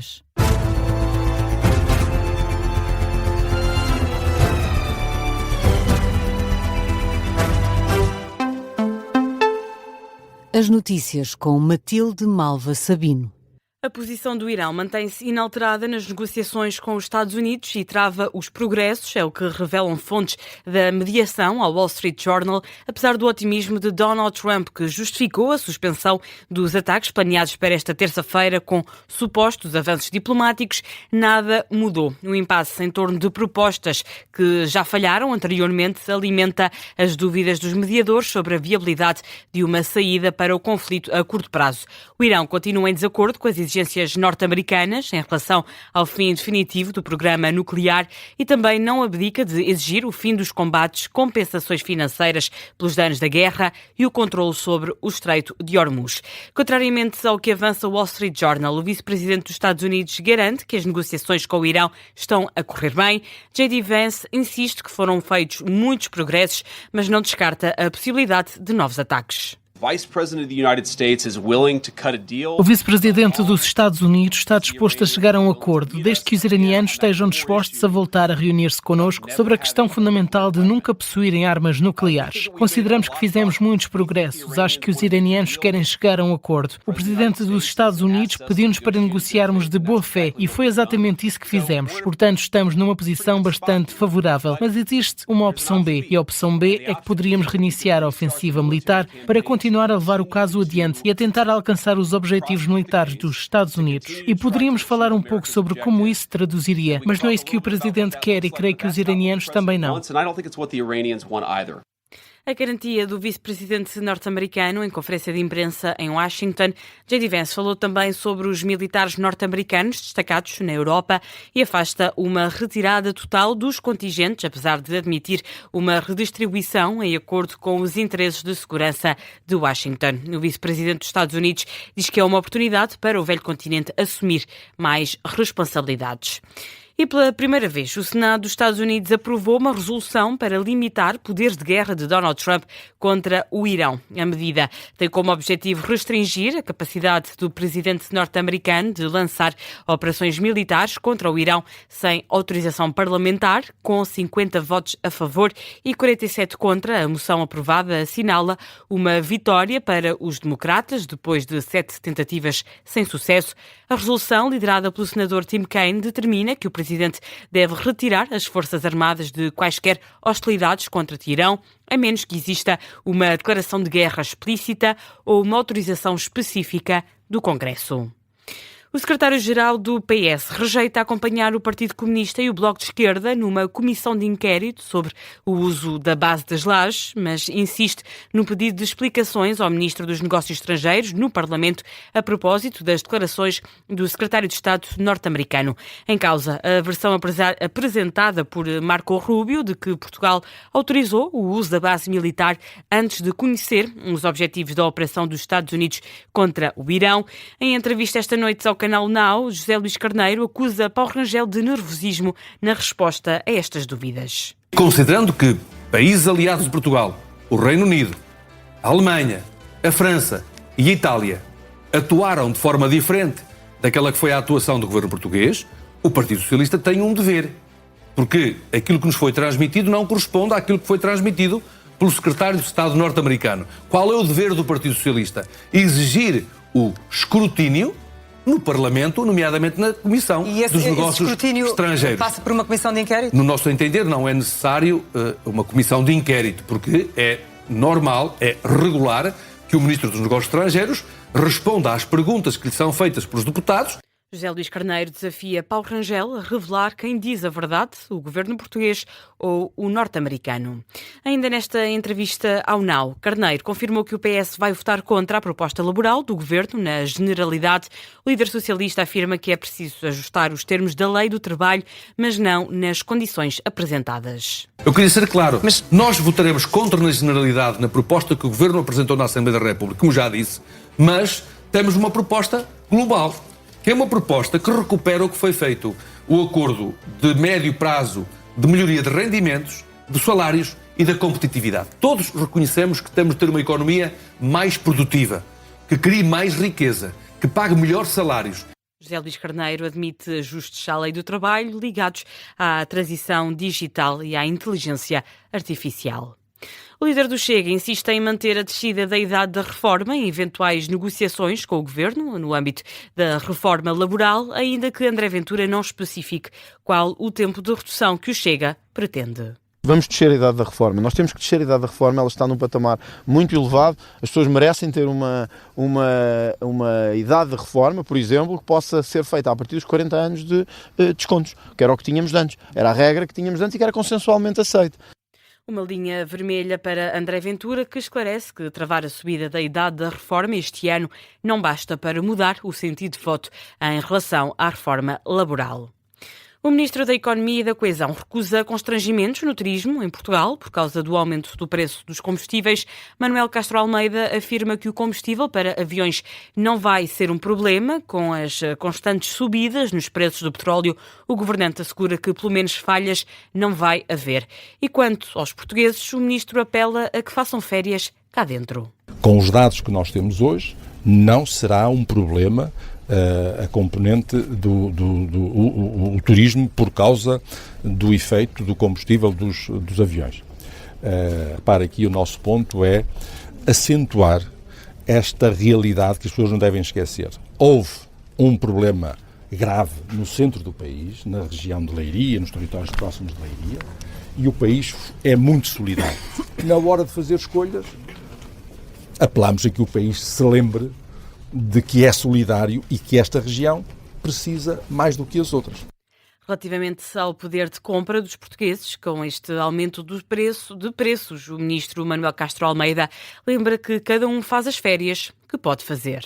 notícias. As notícias com Matilde Malva Sabino. A posição do Irão mantém-se inalterada nas negociações com os Estados Unidos e trava os progressos, é o que revelam fontes da mediação ao Wall Street Journal, apesar do otimismo de Donald Trump, que justificou a suspensão dos ataques planeados para esta terça-feira com supostos avanços diplomáticos. Nada mudou. O impasse em torno de propostas que já falharam anteriormente alimenta as dúvidas dos mediadores sobre a viabilidade de uma saída para o conflito a curto prazo. O Irão continua em desacordo com as exigências norte-americanas em relação ao fim definitivo do programa nuclear e também não abdica de exigir o fim dos combates, compensações financeiras pelos danos da guerra e o controle sobre o Estreito de Hormuz. Contrariamente ao que avança o Wall Street Journal, o vice-presidente dos Estados Unidos garante que as negociações com o Irão estão a correr bem. J.D. Vance insiste que foram feitos muitos progressos, mas não descarta a possibilidade de novos ataques. O vice-presidente dos Estados Unidos está disposto a chegar a um acordo, desde que os iranianos estejam dispostos a voltar a reunir-se connosco sobre a questão fundamental de nunca possuírem armas nucleares. Consideramos que fizemos muitos progressos. Acho que os iranianos querem chegar a um acordo. O presidente dos Estados Unidos pediu-nos para negociarmos de boa fé e foi exatamente isso que fizemos. Portanto, estamos numa posição bastante favorável. Mas existe uma opção B, e a opção B é que poderíamos reiniciar a ofensiva militar para continuar a levar o caso adiante e a tentar alcançar os objetivos militares dos Estados Unidos. E poderíamos falar um pouco sobre como isso se traduziria, mas não é isso que o presidente quer e creio que os iranianos também não. A garantia do vice-presidente norte-americano em conferência de imprensa em Washington. J.D. Vance falou também sobre os militares norte-americanos destacados na Europa e afasta uma retirada total dos contingentes, apesar de admitir uma redistribuição em acordo com os interesses de segurança de Washington. O vice-presidente dos Estados Unidos diz que é uma oportunidade para o velho continente assumir mais responsabilidades. E pela primeira vez, o Senado dos Estados Unidos aprovou uma resolução para limitar poderes de guerra de Donald Trump contra o Irão. A medida tem como objetivo restringir a capacidade do presidente norte-americano de lançar operações militares contra o Irão sem autorização parlamentar, com 50 votos a favor e 47 contra. A moção aprovada assinala uma vitória para os democratas, depois de 7 tentativas sem sucesso. A resolução, liderada pelo senador Tim Kaine, determina que o presidente deve retirar as Forças Armadas de quaisquer hostilidades contra Teherão, a menos que exista uma declaração de guerra explícita ou uma autorização específica do Congresso. O secretário-geral do PS rejeita acompanhar o Partido Comunista e o Bloco de Esquerda numa comissão de inquérito sobre o uso da base das lajes, mas insiste no pedido de explicações ao Ministro dos Negócios Estrangeiros no Parlamento a propósito das declarações do secretário de Estado norte-americano. Em causa, a versão apresentada por Marco Rubio de que Portugal autorizou o uso da base militar antes de conhecer os objetivos da operação dos Estados Unidos contra o Irão. Em entrevista esta noite ao canal Now, José Luís Carneiro acusa Paulo Rangel de nervosismo na resposta a estas dúvidas. Considerando que países aliados de Portugal, o Reino Unido, a Alemanha, a França e a Itália atuaram de forma diferente daquela que foi a atuação do governo português, o Partido Socialista tem um dever, porque aquilo que nos foi transmitido não corresponde àquilo que foi transmitido pelo secretário de Estado norte-americano. Qual é o dever do Partido Socialista? Exigir o escrutínio no Parlamento, nomeadamente na Comissão dos Negócios Estrangeiros. Passa por uma comissão de inquérito? No nosso entender, não é necessário uma comissão de inquérito, porque é normal, é regular que o Ministro dos Negócios Estrangeiros responda às perguntas que lhe são feitas pelos deputados. José Luís Carneiro desafia Paulo Rangel a revelar quem diz a verdade, o governo português ou o norte-americano. Ainda nesta entrevista ao Now, Carneiro confirmou que o PS vai votar contra a proposta laboral do governo na generalidade. O líder socialista afirma que é preciso ajustar os termos da lei do trabalho, mas não nas condições apresentadas. Eu queria ser claro, mas nós votaremos contra na generalidade na proposta que o governo apresentou na Assembleia da República, como já disse, mas temos uma proposta global, que é uma proposta que recupera o que foi feito, o acordo de médio prazo de melhoria de rendimentos, de salários e da competitividade. Todos reconhecemos que temos de ter uma economia mais produtiva, que crie mais riqueza, que pague melhores salários. José Luís Carneiro admite ajustes à lei do trabalho ligados à transição digital e à inteligência artificial. O líder do Chega insiste em manter a descida da idade da reforma em eventuais negociações com o Governo no âmbito da reforma laboral, ainda que André Ventura não especifique qual o tempo de redução que o Chega pretende. Vamos descer a idade da reforma. Nós temos que descer a idade da reforma, ela está num patamar muito elevado. As pessoas merecem ter uma idade de reforma, por exemplo, que possa ser feita a partir dos 40 anos de descontos, que era o que tínhamos antes. Era a regra que tínhamos antes e que era consensualmente aceita. Uma linha vermelha para André Ventura, que esclarece que travar a subida da idade da reforma este ano não basta para mudar o sentido de voto em relação à reforma laboral. O Ministro da Economia e da Coesão recusa constrangimentos no turismo em Portugal por causa do aumento do preço dos combustíveis. Manuel Castro Almeida afirma que o combustível para aviões não vai ser um problema. Com as constantes subidas nos preços do petróleo, o governante assegura que pelo menos falhas não vai haver. E quanto aos portugueses, o Ministro apela a que façam férias cá dentro. Com os dados que nós temos hoje, não será um problema a componente do turismo por causa do efeito do combustível dos aviões. Para aqui o nosso ponto é acentuar esta realidade que as pessoas não devem esquecer. Houve um problema grave no centro do país, na região de Leiria, nos territórios próximos de Leiria, e o país é muito solidário. Na hora de fazer escolhas, apelamos a que o país se lembre de que é solidário e que esta região precisa mais do que as outras. Relativamente ao poder de compra dos portugueses, com este aumento de preços, o ministro Manuel Castro Almeida lembra que cada um faz as férias que pode fazer.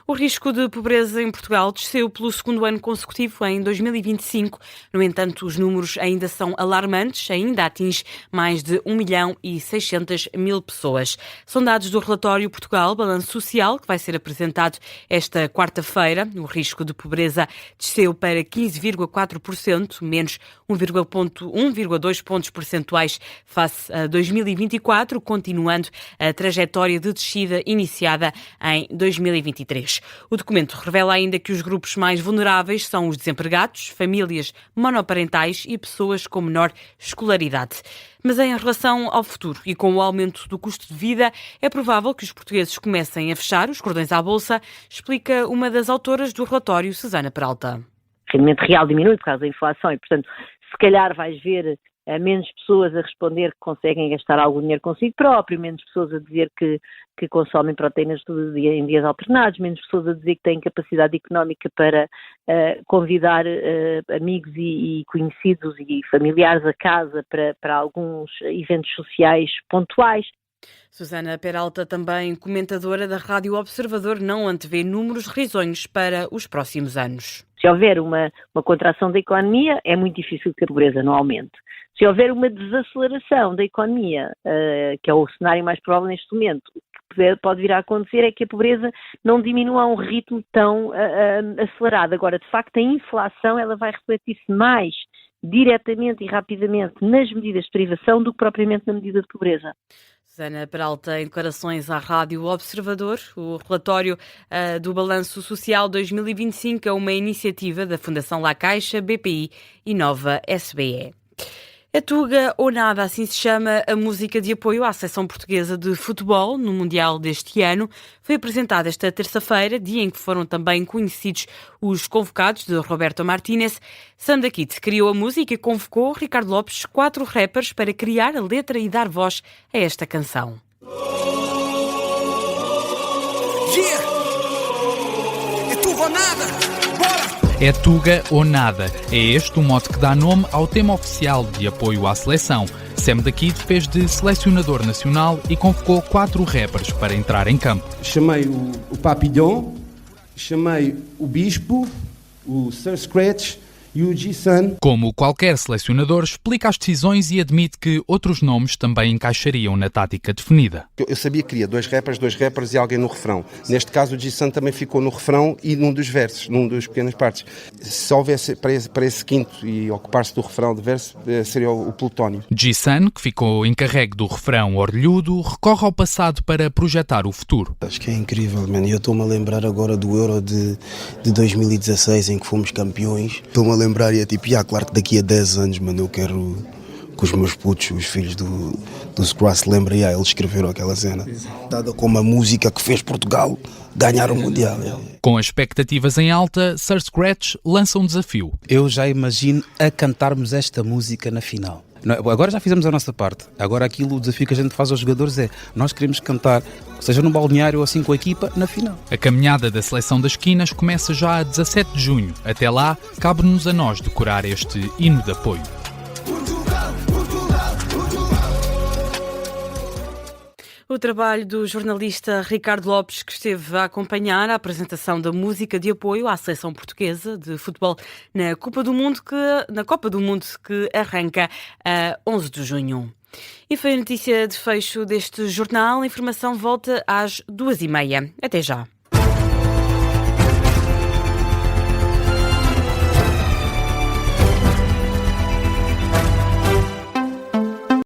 O risco de pobreza em Portugal desceu pelo segundo ano consecutivo em 2025. No entanto, os números ainda são alarmantes, ainda atinge mais de 1.600.000 pessoas. São dados do relatório Portugal Balanço Social, que vai ser apresentado esta quarta-feira. O risco de pobreza desceu para 15,4%, menos 1,2 pontos percentuais face a 2024, continuando a trajetória de descida iniciada em 2023. O documento revela ainda que os grupos mais vulneráveis são os desempregados, famílias monoparentais e pessoas com menor escolaridade. Mas em relação ao futuro e com o aumento do custo de vida, é provável que os portugueses comecem a fechar os cordões à bolsa, explica uma das autoras do relatório, Susana Peralta. O rendimento real diminui por causa da inflação e, portanto, se calhar vais ver menos pessoas a responder que conseguem gastar algum dinheiro consigo próprio, menos pessoas a dizer que consomem proteínas em dias alternados, menos pessoas a dizer que têm capacidade económica para convidar amigos e conhecidos e familiares a casa para alguns eventos sociais pontuais. Susana Peralta, também comentadora da Rádio Observador, não antevê números risonhos para os próximos anos. Se houver uma contração da economia, é muito difícil que a pobreza não aumente. Se houver uma desaceleração da economia, que é o cenário mais provável neste momento, o que pode vir a acontecer é que a pobreza não diminua a um ritmo tão acelerado. Agora, de facto, a inflação ela vai refletir-se mais diretamente e rapidamente nas medidas de privação do que propriamente na medida de pobreza. Susana Peralta, em declarações à Rádio Observador. O relatório do Balanço Social 2025 é uma iniciativa da Fundação La Caixa, BPI e Nova SBE. É Tuga ou Nada, assim se chama a música de apoio à seleção portuguesa de futebol no Mundial deste ano. Foi apresentada esta terça-feira, dia em que foram também conhecidos os convocados de Roberto Martínez. Sam da Kid criou a música e convocou Ricardo Lopes, 4 rappers, para criar a letra e dar voz a esta canção. Yeah! É tudo ou nada! Bora! É Tuga ou Nada. É este o mote que dá nome ao tema oficial de apoio à seleção. Sam da Kid fez de selecionador nacional e convocou 4 rappers para entrar em campo. Chamei o Papillon, chamei o Bispo, o Sir Scratch E o G-Sun, Como qualquer selecionador, explica as decisões e admite que outros nomes também encaixariam na tática definida. eu sabia que queria dois rappers e alguém no refrão. Neste caso o G-Sun também ficou no refrão e num dos versos, num dos pequenas partes. Se houvesse para esse quinto e ocupar-se do refrão de verso, seria o Plutónio. G-Sun, que ficou encarregue do refrão orlhudo, recorre ao passado para projetar o futuro. Acho que é incrível, mano. Eu estou-me a lembrar agora do Euro de 2016, em que fomos campeões. Estou-me a lembrar e é tipo, claro que daqui a 10 anos, mano, eu quero que os meus putos, os filhos do Scratch se lembrem, eles escreveram aquela cena. Dada como a música que fez Portugal ganhar o Mundial. Com as expectativas em alta, Sir Scratch lança um desafio. Eu já imagino a cantarmos esta música na final. Agora já fizemos a nossa parte. Agora o desafio que a gente faz aos jogadores é nós queremos cantar, seja no balneário ou assim com a equipa, na final. A caminhada da Seleção das Quinas começa já a 17 de junho. Até lá, cabe-nos a nós decorar este hino de apoio. O trabalho do jornalista Ricardo Lopes, que esteve a acompanhar a apresentação da música de apoio à seleção portuguesa de futebol na Copa do Mundo que arranca a 11 de junho. E foi a notícia de fecho deste jornal. A informação volta às 2h30. Até já.